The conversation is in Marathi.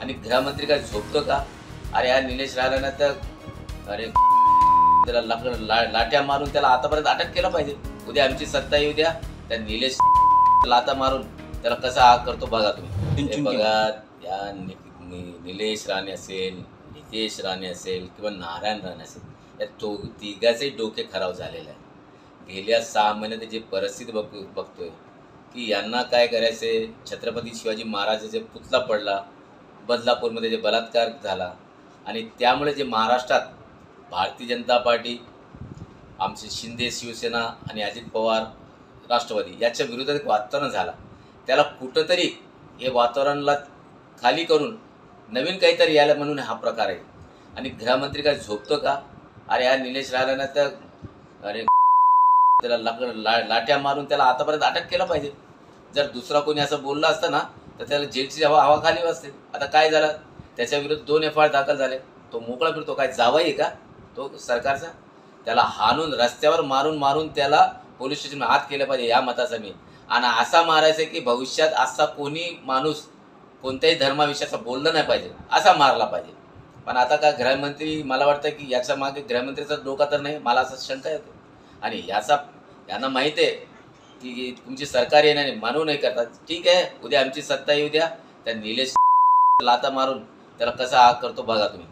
आणि गृहमंत्री काय झोपतो का? अरे या निलेश राणांना तर अरे त्याला लाट्या मारून त्याला आतापर्यंत अटक केलं पाहिजे. उद्या आमची सत्ता येऊ द्या, त्या निलेश लाता मारून त्याला कसा आग करतो बघा तुम्ही. हे बघा, या निलेश राणे असेल, नितेश राणे असेल किंवा नारायण राणे असेल, या तिघाचे डोके खराब झालेले आहे. गेल्या 6 महिन्यात जे परिस्थिती बघतोय की यांना काय करायचे. छत्रपती शिवाजी महाराजाचे पुतळा पडला, बदलापूरमध्ये जे बलात्कार झाला आणि त्यामुळे जे महाराष्ट्रात भारतीय जनता पार्टी, आमचे शिंदे शिवसेना आणि अजित पवार राष्ट्रवादी याच्या विरोधात एक वातावरण झाला. त्याला कुठंतरी हे वातावरणाला खाली करून नवीन काहीतरी यायला म्हणून हा प्रकार आहे. आणि गृहमंत्री काय झोपतो का? अरे या निलेश राणांना तर अरे त्याला लाट्या मारून त्याला आतापर्यंत अटक केलं पाहिजे. जर दुसरा कोणी असं बोललं असतं ना तर त्याला जेलची हवा खाली असते. आता काय झालं, त्याच्या विरुद्ध 2 FIR दाखल झाले. तो मोकळा फिरतो, काय जावाई आहे का तो सरकारचा? त्याला हाणून रस्त्यावर मारून त्याला पोलीस स्टेशनला हात केलं पाहिजे, या मताचा मी. आणि असा मारायचा की भविष्यात असा कोणी माणूस कोणत्याही धर्माविषयाचा बोललं नाही पाहिजे, असा मारला पाहिजे. पण आता का गृहमंत्री, मला वाटतं की याच्या मागे गृहमंत्रीचा डोका तर नाही, मला असं शंका येते. आणि यांना माहीत आहे की तुमची सरकार येणार नाही, मानू नाही करतात. ठीक आहे, उद्या आमची सत्ता येऊ द्या, त्या निलेश लाता मारून त्याला कसा आग करतो बघा तुम्ही.